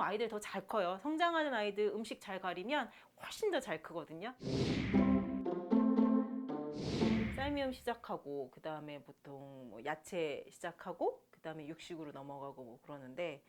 아이들 더 잘 커요. 성장하는 아이들 음식 잘 가리면 훨씬 더 잘 크거든요. 쌀미음 시작하고 그 다음에 보통 뭐 야채 시작하고 그 다음에 육식으로 넘어가고 뭐 그러는데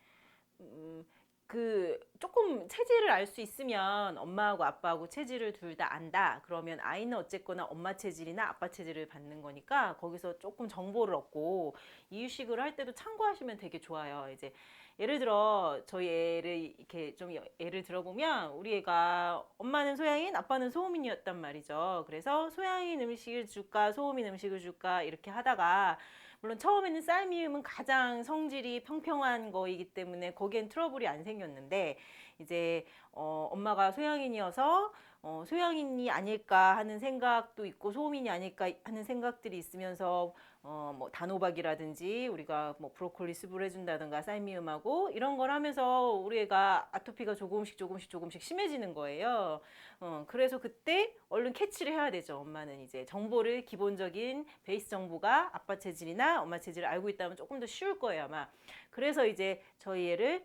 그 조금 체질을 알 수 있으면 엄마하고 아빠하고 체질을 둘 다 안다 그러면 아이는 어쨌거나 엄마 체질이나 아빠 체질을 받는 거니까 거기서 조금 정보를 얻고 이유식을 할 때도 참고하시면 되게 좋아요. 이제 예를 들어 저희 애를 이렇게 좀 예를 들어보면 우리 애가 엄마는 소양인 아빠는 소음인이었단 말이죠. 그래서 소양인 음식을 줄까 소음인 음식을 줄까 이렇게 하다가 물론 처음에는 쌀미음은 가장 성질이 평평한 거이기 때문에 거기엔 트러블이 안 생겼는데 이제 엄마가 소양인이어서 소양인이 아닐까 하는 생각도 있고 소음인이 아닐까 하는 생각들이 있으면서 뭐 단호박이라든지 우리가 뭐 브로콜리 수분 해준다든가 쌀미음하고 이런 걸 하면서 우리 애가 아토피가 조금씩 심해지는 거예요. 그래서 그때 얼른 캐치를 해야 되죠. 엄마는 이제 정보를 기본적인 베이스 정보가 아빠 체질이나 엄마 체질을 알고 있다면 조금 더 쉬울 거예요 아마. 그래서 이제 저희 애를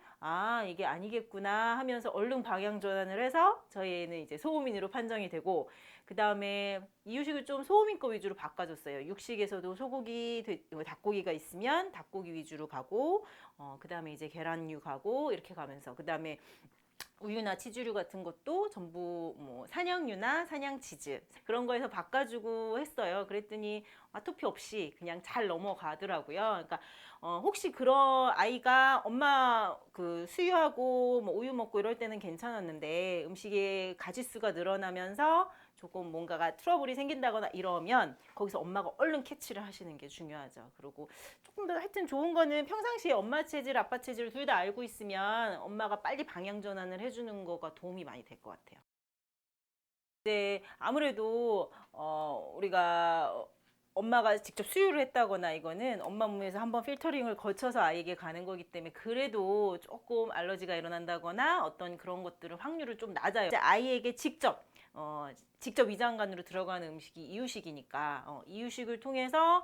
이게 아니겠구나 하면서 얼른 방향 전환을 해서 저희 애는 이제 소음인으로 판정이 되고 그 다음에 이유식을 좀 소음인 거 위주로 바꿔줬어요. 육식에서도 소고기, 닭고기가 있으면 닭고기 위주로 가고 그 다음에 이제 계란류 가고 이렇게 가면서 그 다음에 우유나 치즈류 같은 것도 전부 뭐 산양유나 산양치즈 그런 거에서 바꿔주고 했어요. 그랬더니 아토피 없이 그냥 잘 넘어가더라고요. 그러니까 혹시 그런 아이가 엄마 그 수유하고 뭐 우유 먹고 이럴 때는 괜찮았는데 음식의 가짓수가 늘어나면서 조금 뭔가가 트러블이 생긴다거나 이러면 거기서 엄마가 얼른 캐치를 하시는 게 중요하죠. 그리고 조금 더 하여튼 좋은 거는 평상시에 엄마 체질, 아빠 체질을 둘 다 알고 있으면 엄마가 빨리 방향 전환을 해주는 거가 도움이 많이 될 것 같아요. 이제 아무래도 우리가 엄마가 직접 수유를 했다거나 이거는 엄마 몸에서 한번 필터링을 거쳐서 아이에게 가는 거기 때문에 그래도 조금 알러지가 일어난다거나 어떤 그런 것들은 확률은 좀 낮아요. 이제 아이에게 직접 위장관으로 들어가는 음식이 이유식이니까 이유식을 통해서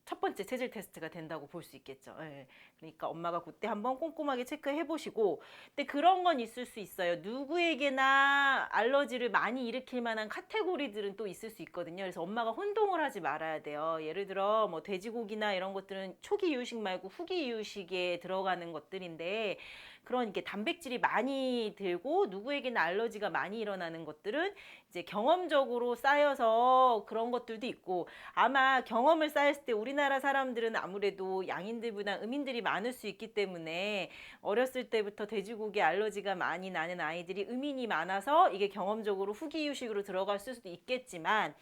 첫 번째 체질 테스트가 된다고 볼 수 있겠죠. 예. 그러니까 엄마가 그때 한번 꼼꼼하게 체크해 보시고 근데 그런 건 있을 수 있어요. 누구에게나 알러지를 많이 일으킬 만한 카테고리들은 또 있을 수 있거든요. 그래서 엄마가 혼동을 하지 말아야 돼요. 예를 들어 뭐 돼지고기나 이런 것들은 초기 이유식 말고 후기 이유식에 들어가는 것들인데 그런 이렇게 단백질이 많이 들고 누구에게나 알러지가 많이 일어나는 것들은 이제 경험적으로 쌓여서 그런 것들도 있고 아마 경험을 쌓였을 때 우리나라 사람들은 아무래도 양인들보다 음인들이 많을 수 있기 때문에 어렸을 때부터 돼지고기 알러지가 많이 나는 아이들이 음인이 많아서 이게 경험적으로 후기 이유식으로 들어갈 수도 있겠지만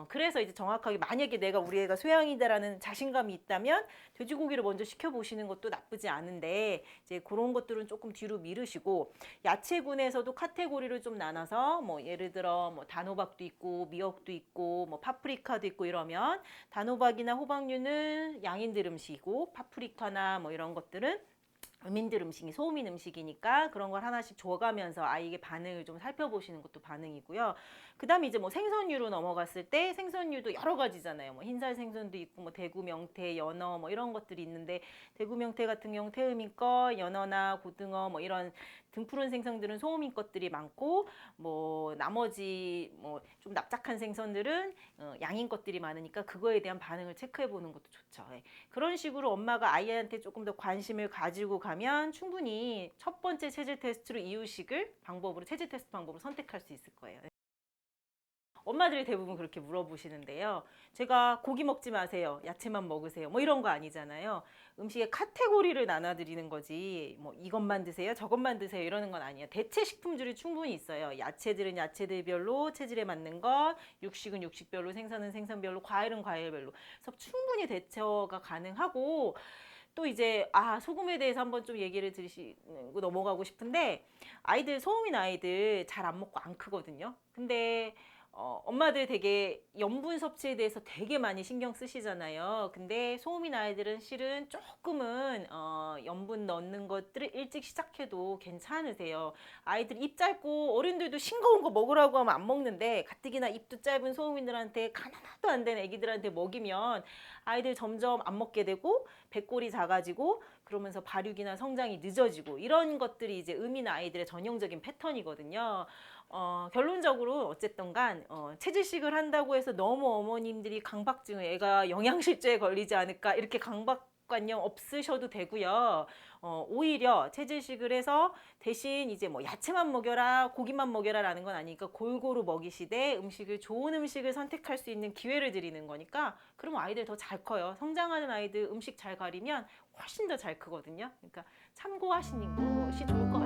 그래서 이제 정확하게 만약에 내가 우리 애가 소양이다라는 자신감이 있다면 돼지고기를 먼저 시켜보시는 것도 나쁘지 않은데 이제 그런 것들은 조금 뒤로 미루시고 야채군에서도 카테고리를 좀 나눠서 뭐 예를 들어 뭐 단호박도 있고 미역도 있고 뭐 파프리카도 있고 이러면 단호박이나 호박류는 양인들 음식이고 파프리카나 뭐 이런 것들은 음인들 음식이 소음인 음식이니까 그런 걸 하나씩 줘가면서 아이의 반응을 좀 살펴보시는 것도 반응이고요. 그 다음에 이제 뭐 생선류로 넘어갔을 때 생선류도 여러 가지잖아요. 뭐 흰살 생선도 있고 뭐 대구, 명태, 연어 뭐 이런 것들이 있는데 대구, 명태 같은 경우 태음인 거, 연어나 고등어 뭐 이런 등푸른 생선들은 소음인 것들이 많고 뭐 나머지 뭐 좀 납작한 생선들은 양인 것들이 많으니까 그거에 대한 반응을 체크해 보는 것도 좋죠. 예. 그런 식으로 엄마가 아이한테 조금 더 관심을 가지고 가면 충분히 첫 번째 체질 테스트로 이유식을 체질 테스트 방법으로 선택할 수 있을 거예요. 엄마들이 대부분 그렇게 물어보시는데요. 제가 고기 먹지 마세요. 야채만 먹으세요. 뭐 이런 거 아니잖아요. 음식의 카테고리를 나눠드리는 거지. 뭐 이것만 드세요. 저것만 드세요. 이러는 건 아니에요. 대체 식품들이 충분히 있어요. 야채들은 야채들별로 체질에 맞는 것, 육식은 육식별로, 생선은 생선별로, 과일은 과일별로. 그래서 충분히 대처가 가능하고 또 이제 소금에 대해서 한번 좀 얘기를 드리시고 넘어가고 싶은데 소음인 아이들 잘 안 먹고 안 크거든요. 근데 엄마들 되게 염분 섭취에 대해서 되게 많이 신경 쓰시잖아요. 근데 소음인 아이들은 실은 조금은 염분 넣는 것들을 일찍 시작해도 괜찮으세요. 아이들 입 짧고 어른들도 싱거운 거 먹으라고 하면 안 먹는데 가뜩이나 입도 짧은 소음인들한테 하나도 안 된 애기들한테 먹이면 아이들 점점 안 먹게 되고 배꼴이 작아지고 그러면서 발육이나 성장이 늦어지고 이런 것들이 이제 음인 아이들의 전형적인 패턴이거든요. 결론적으로 어쨌든 간 체질식을 한다고 해서 너무 어머님들이 강박증을 애가 영양실조에 걸리지 않을까 이렇게 강박관념 없으셔도 되고요. 오히려 체질식을 해서 대신 이제 뭐 야채만 먹여라 고기만 먹여라라는 건 아니니까 골고루 먹이시되 좋은 음식을 선택할 수 있는 기회를 드리는 거니까 그럼 아이들 더 잘 커요. 성장하는 아이들 음식 잘 가리면 훨씬 더 잘 크거든요. 그러니까 참고하시는 것이 좋을 것 같아요.